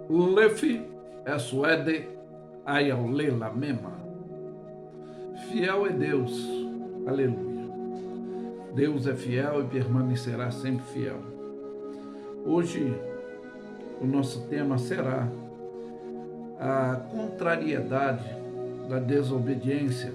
Lefi suede ayaolela mema. Fiel é Deus, aleluia. Deus é fiel e permanecerá sempre fiel. Hoje o nosso tema será a contrariedade da desobediência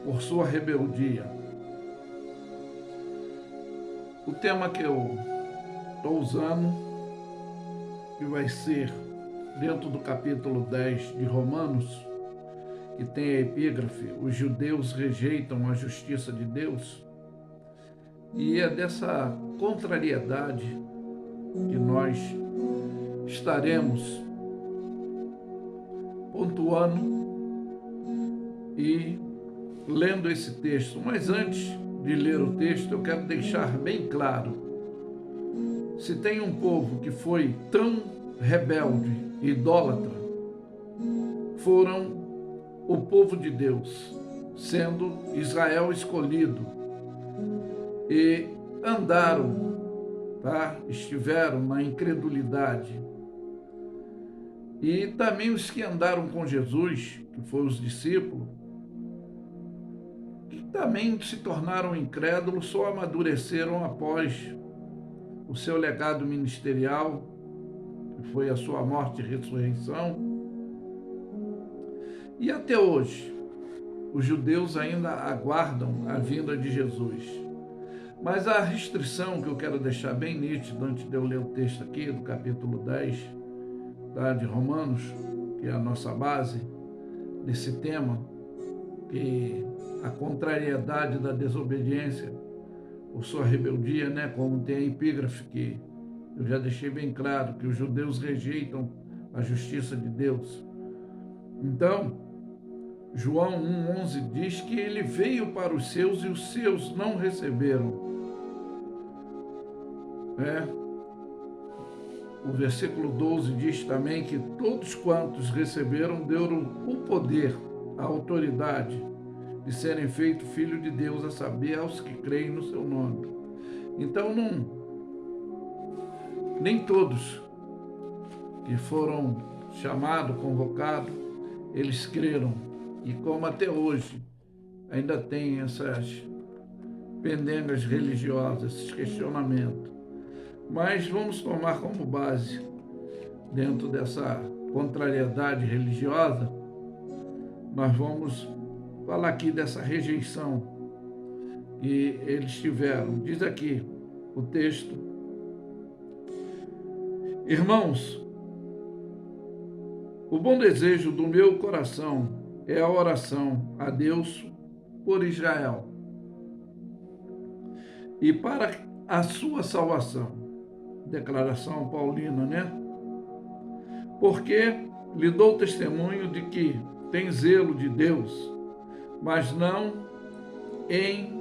por sua rebeldia. O tema que eu estou usando, que vai ser dentro do capítulo 10 de Romanos, que tem a epígrafe: os judeus rejeitam a justiça de Deus. E é dessa contrariedade que nós estaremos pontuando e lendo esse texto. Mas antes de ler o texto, eu quero deixar bem claro: se tem um povo que foi tão rebelde e idólatra, foram o povo de Deus, sendo Israel escolhido, e andaram, estiveram na incredulidade. E também os que andaram com Jesus, que foram os discípulos, que também se tornaram incrédulos, só amadureceram após o seu legado ministerial, que foi a sua morte e ressurreição. E até hoje, os judeus ainda aguardam a vinda de Jesus. Mas a restrição que eu quero deixar bem nítida, antes de eu ler o texto aqui, do capítulo 10, de Romanos, que é a nossa base desse tema, que a contrariedade da desobediência por sua rebeldia, como tem a epígrafe que eu já deixei bem claro, que os judeus rejeitam a justiça de Deus. Então, João 1,11 diz que ele veio para os seus e os seus não receberam. O versículo 12 diz também que todos quantos receberam deram o poder, a autoridade de serem feitos filhos de Deus, a saber, aos que creem no seu nome. Então, nem todos que foram chamados, convocados, eles creram. E como até hoje ainda tem essas pendengas religiosas, esses questionamentos. Mas vamos tomar como base, dentro dessa contrariedade religiosa, nós vamos falar aqui dessa rejeição que eles tiveram. Diz aqui o texto: irmãos, o bom desejo do meu coração é a oração a Deus por Israel e para a sua salvação. Declaração paulina, Porque lhe dou testemunho de que tem zelo de Deus, mas não em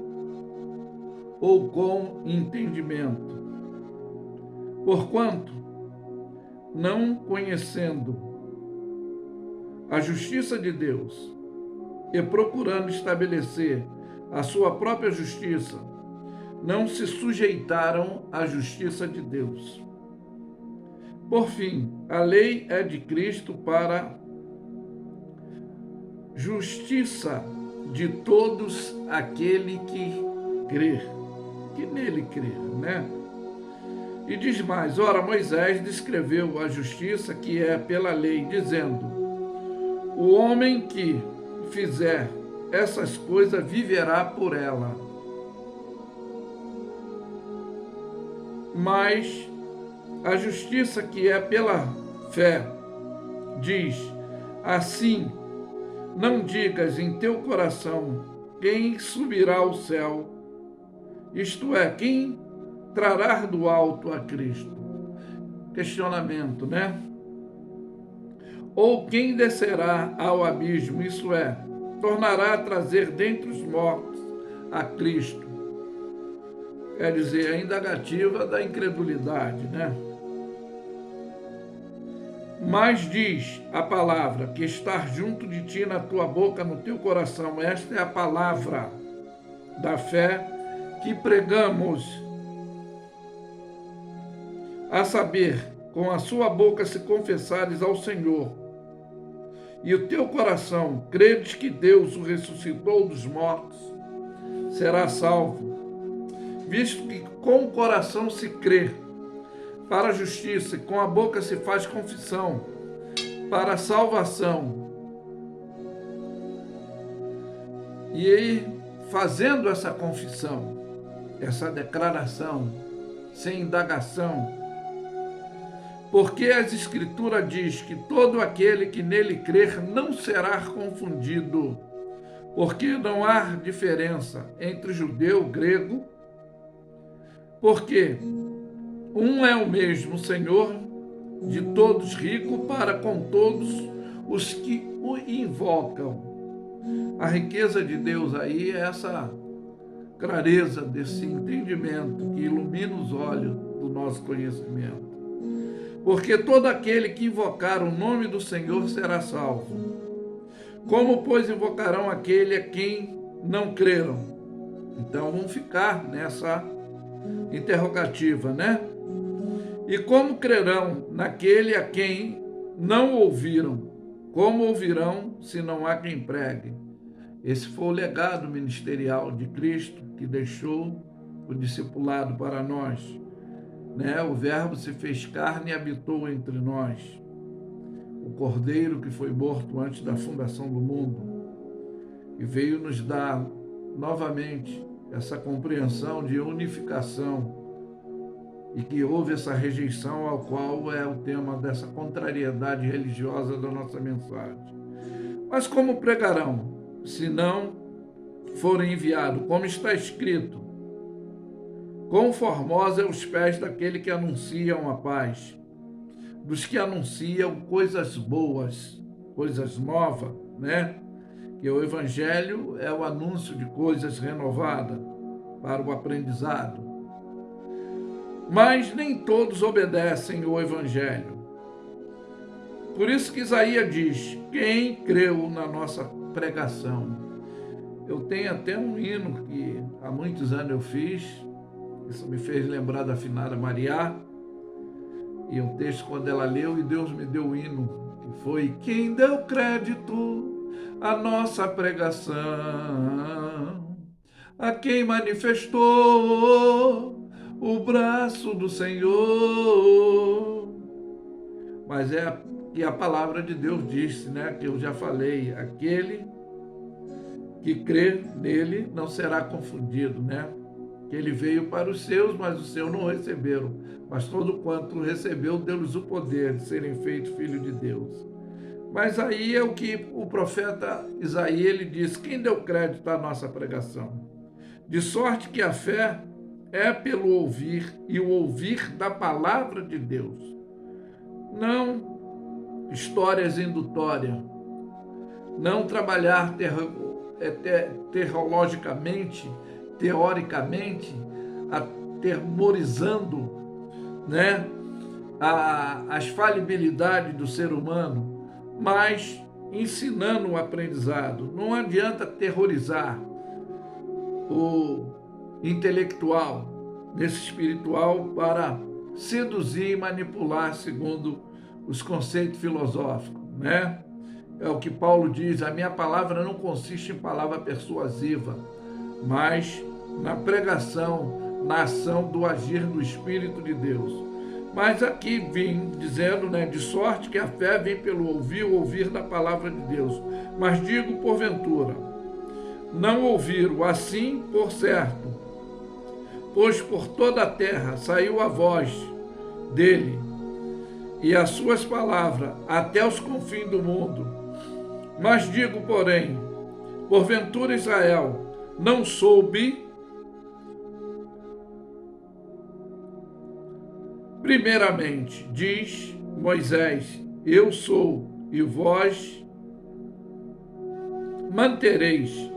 ou com entendimento. Porquanto, não conhecendo a justiça de Deus e procurando estabelecer a sua própria justiça, não se sujeitaram à justiça de Deus. Por fim, a lei é de Cristo para justiça de todos aquele que crer, que nele crer, E diz mais: ora, Moisés descreveu a justiça que é pela lei, dizendo: o homem que fizer essas coisas viverá por ela. Mas a justiça que é pela fé diz assim: não digas em teu coração quem subirá ao céu, isto é, quem trará do alto a Cristo. Questionamento, Ou quem descerá ao abismo, isso é, tornará a trazer dentre os mortos a Cristo. Quer dizer, a indagativa da incredulidade, Mas diz a palavra que estar junto de ti na tua boca, no teu coração. Esta é a palavra da fé que pregamos. a saber, com a sua boca se confessares ao Senhor, e o teu coração credes que Deus o ressuscitou dos mortos, será salvo. Visto que com o coração se crê para a justiça e com a boca se faz confissão para a salvação. E aí, fazendo essa confissão, essa declaração, sem indagação, porque as Escrituras diz que todo aquele que nele crer não será confundido, porque não há diferença entre judeu e grego, porque um é o mesmo Senhor de todos, rico para com todos os que o invocam. A riqueza de Deus aí é essa clareza desse entendimento que ilumina os olhos do nosso conhecimento. Porque todo aquele que invocar o nome do Senhor será salvo. Como, pois, invocarão aquele a quem não creram? Então, vamos ficar nessa interrogativa, né? E como crerão naquele a quem não ouviram? Como ouvirão se não há quem pregue? Esse foi o legado ministerial de Cristo que deixou o discipulado para nós. Né? O Verbo se fez carne e habitou entre nós. O Cordeiro que foi morto antes da fundação do mundo e veio nos dar novamente essa compreensão de unificação e que houve essa rejeição ao qual é o tema dessa contrariedade religiosa da nossa mensagem. Mas como pregarão, se não forem enviados? Como está escrito: quão formosos são os pés daquele que anunciam a paz, dos que anunciam coisas boas, coisas novas, né? Que o Evangelho é o anúncio de coisas renovadas para o aprendizado. Mas nem todos obedecem o Evangelho. Por isso que Isaías diz: quem creu na nossa pregação? Eu tenho até um hino que há muitos anos eu fiz, isso me fez lembrar da finada Mariá, e um texto quando ela leu, e Deus me deu o hino, que foi: quem deu crédito à nossa pregação, a quem manifestou o braço do Senhor. Mas é que a palavra de Deus disse, né, que eu já falei: aquele que crê nele não será confundido, né? Que ele veio para os seus, mas os seus não receberam. Mas todo quanto recebeu, deu-lhes o poder de serem feitos filhos de Deus. Mas aí é o que o profeta Isaías ele diz: quem deu crédito à nossa pregação? De sorte que a fé é pelo ouvir, e o ouvir da palavra de Deus. Não histórias indutórias, não trabalhar teoricamente, atemorizando, né, as falibilidades do ser humano, mas ensinando o aprendizado. Não adianta terrorizar o intelectual nesse espiritual para seduzir e manipular segundo os conceitos filosóficos, né? É o que Paulo diz: a minha palavra não consiste em palavra persuasiva, mas na pregação, na ação do agir do Espírito de Deus. Mas aqui vem dizendo, né, de sorte que a fé vem pelo ouvir, o ouvir da palavra de Deus. Mas digo porventura, não ouviram, assim por certo, pois por toda a terra saiu a voz dele, e as suas palavras até os confins do mundo. Mas digo, porém, porventura Israel não soube? Primeiramente, diz Moisés: eu sou, e vós mantereis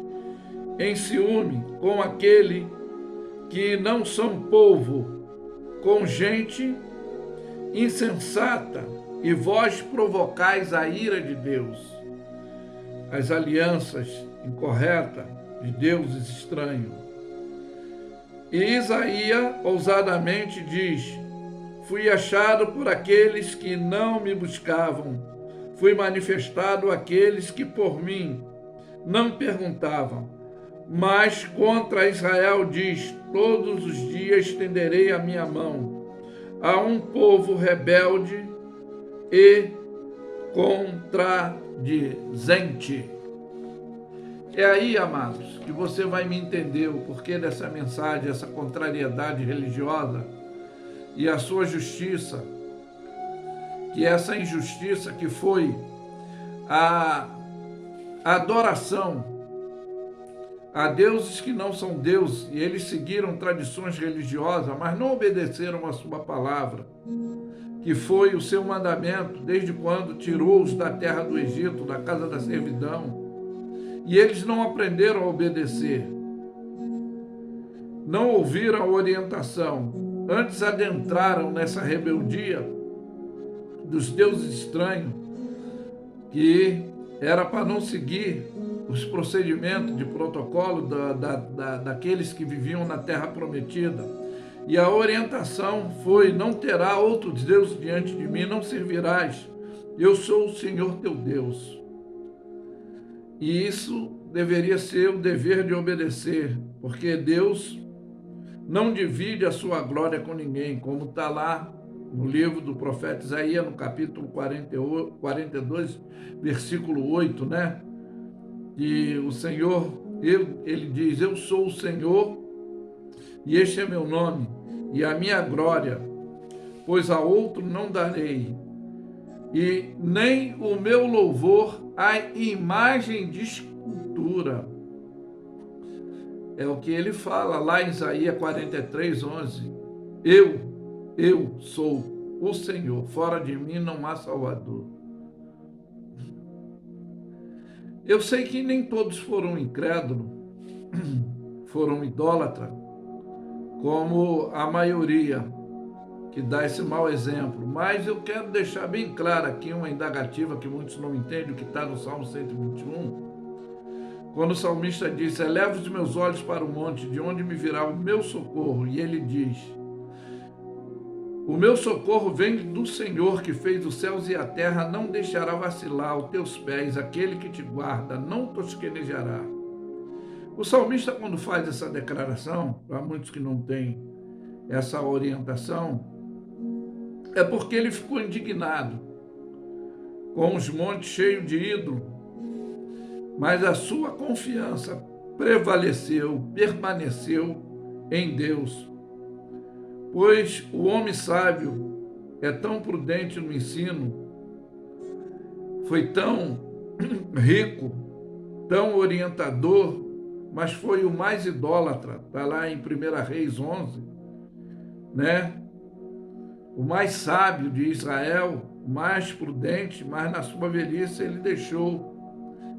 em ciúme com aquele que não são povo, com gente insensata, e vós provocais a ira de Deus. As alianças incorretas de deuses estranhos. E Isaías ousadamente diz: fui achado por aqueles que não me buscavam. Fui manifestado àqueles que por mim não perguntavam. Mas contra Israel diz: todos os dias estenderei a minha mão a um povo rebelde e contradizente. É aí, amados, que você vai me entender o porquê dessa mensagem, essa contrariedade religiosa e a sua justiça, que essa injustiça que foi a adoração a deuses que não são deuses, e eles seguiram tradições religiosas, mas não obedeceram a sua palavra, que foi o seu mandamento, desde quando tirou-os da terra do Egito, da casa da servidão, e eles não aprenderam a obedecer, não ouviram a orientação, antes adentraram nessa rebeldia dos deuses estranhos, que era para não seguir os procedimentos de protocolo daqueles que viviam na terra prometida. E a orientação foi: não terá outros deuses diante de mim, não servirás, eu sou o Senhor teu Deus. E isso deveria ser o dever de obedecer, porque Deus não divide a sua glória com ninguém, como está lá no livro do profeta Isaías, no capítulo 42, versículo 8, né? E o Senhor, ele diz: eu sou o Senhor, e este é meu nome, e a minha glória, pois a outro não darei, e nem o meu louvor à imagem de escultura. É o que ele fala lá em Isaías 43, 11. Eu sou o Senhor, fora de mim não há Salvador. Eu sei que nem todos foram incrédulos, foram idólatras, como a maioria que dá esse mau exemplo. Mas eu quero deixar bem claro aqui uma indagativa que muitos não entendem, o que está no Salmo 121, quando o salmista diz: eleva os meus olhos para o monte, de onde me virá o meu socorro? E ele diz: o meu socorro vem do Senhor, que fez os céus e a terra, não deixará vacilar os teus pés, aquele que te guarda não tosquenejará. O salmista, quando faz essa declaração, para muitos que não têm essa orientação, é porque ele ficou indignado com os montes cheios de ídolo, mas a sua confiança prevaleceu, permaneceu em Deus. Pois o homem sábio é tão prudente no ensino, foi tão rico, tão orientador, mas foi o mais idólatra. Está lá em 1 Reis 11, né? O mais sábio de Israel, o mais prudente, mas na sua velhice ele deixou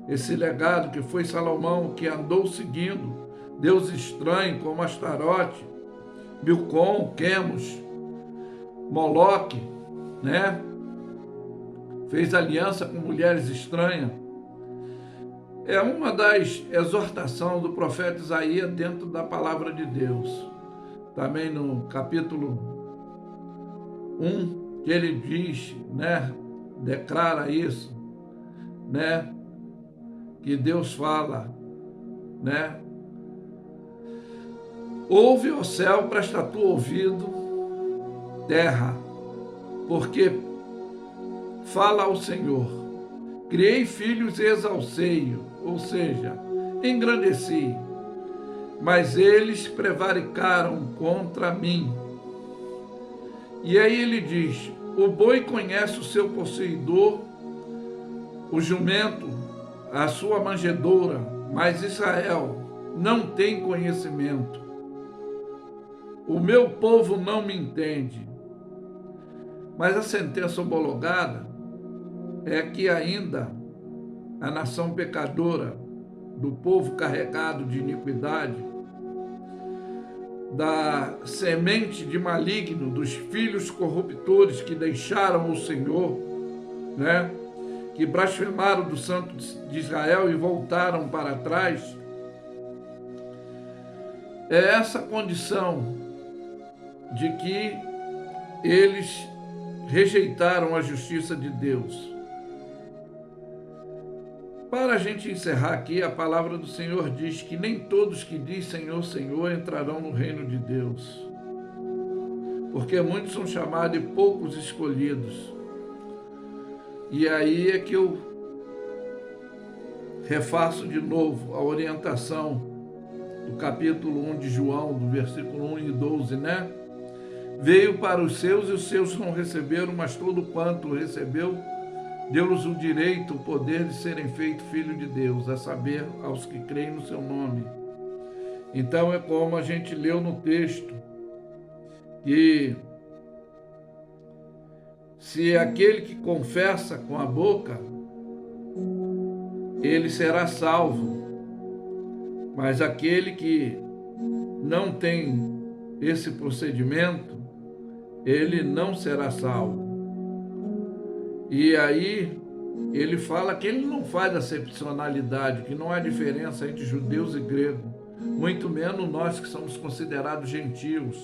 esse legado, que foi Salomão, que andou seguindo Deus estranho como Astarote, Milcom, Quemos, Moloque, né? Fez aliança com mulheres estranhas. É uma das exortações do profeta Isaías dentro da palavra de Deus. Também no capítulo 1, que ele diz, né? Declara isso, né? Que Deus fala, né? Ouve, ó céu, presta tu ouvido, terra, porque fala ao Senhor. Criei filhos e exalcei-o, ou seja, engrandeci, mas eles prevaricaram contra mim. E aí ele diz: o boi conhece o seu possuidor, o jumento a sua manjedoura, mas Israel não tem conhecimento. O meu povo não me entende. Mas a sentença homologada é que ainda a nação pecadora, do povo carregado de iniquidade, da semente de maligno, dos filhos corruptores que deixaram o Senhor, né? Que blasfemaram do Santo de Israel e voltaram para trás, é essa condição de que eles rejeitaram a justiça de Deus. Para a gente encerrar aqui, a palavra do Senhor diz que nem todos que diz Senhor, Senhor entrarão no reino de Deus, porque muitos são chamados e poucos escolhidos. E aí é que eu refaço de novo a orientação do capítulo 1 de João, do versículo 1 e 12, né? Veio para os seus e os seus não receberam, mas todo quanto recebeu, deu-lhes o direito, o poder de serem feitos filhos de Deus, a saber, aos que creem no seu nome. Então é como a gente leu no texto, que se aquele que confessa com a boca, ele será salvo, mas aquele que não tem esse procedimento, ele não será salvo. E aí ele fala que ele não faz acepcionalidade, que não há diferença entre judeus e gregos, muito menos nós que somos considerados gentios,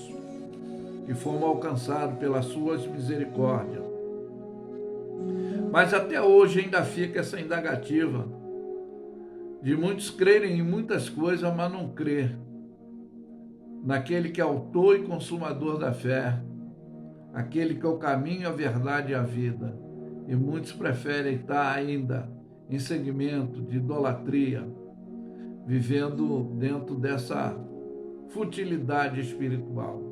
que fomos alcançados pelas suas misericórdias. Mas até hoje ainda fica essa indagativa de muitos crerem em muitas coisas, mas não crer naquele que é autor e consumador da fé, aquele que é o caminho, a verdade e a vida. E muitos preferem estar ainda em segmento de idolatria, vivendo dentro dessa futilidade espiritual.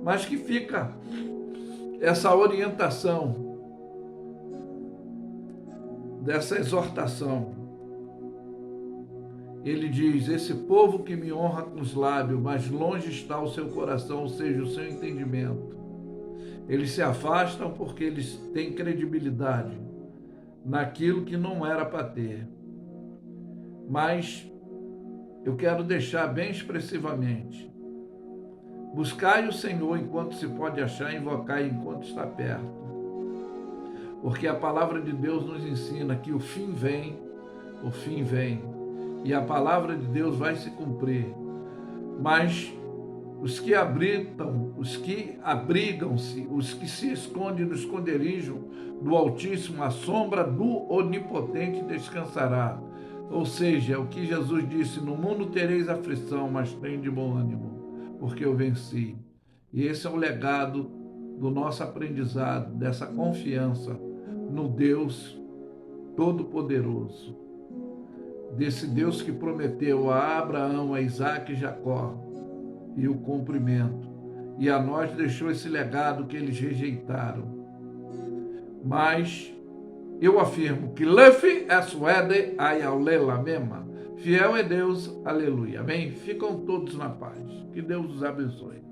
Mas que fica essa orientação, dessa exortação. Ele diz: esse povo que me honra com os lábios, mas longe está o seu coração, ou seja, o seu entendimento. Eles se afastam porque eles têm credibilidade naquilo que não era para ter. Mas eu quero deixar bem expressivamente: buscai o Senhor enquanto se pode achar, invocai enquanto está perto. Porque a palavra de Deus nos ensina que o fim vem, e a palavra de Deus vai se cumprir. Mas os que habitam, os que abrigam-se, os que se escondem no esconderijo do Altíssimo, a sombra do Onipotente descansará. Ou seja, o que Jesus disse: no mundo tereis aflição, mas tende bom ânimo, porque eu venci. E esse é o legado do nosso aprendizado, dessa confiança no Deus Todo-Poderoso, desse Deus que prometeu a Abraão, a Isaac e Jacó, e o cumprimento. E a nós deixou esse legado que eles rejeitaram. Mas eu afirmo que Lefi Eswede Ayalela Mema. Fiel é Deus, aleluia. Amém? Ficam todos na paz. Que Deus os abençoe.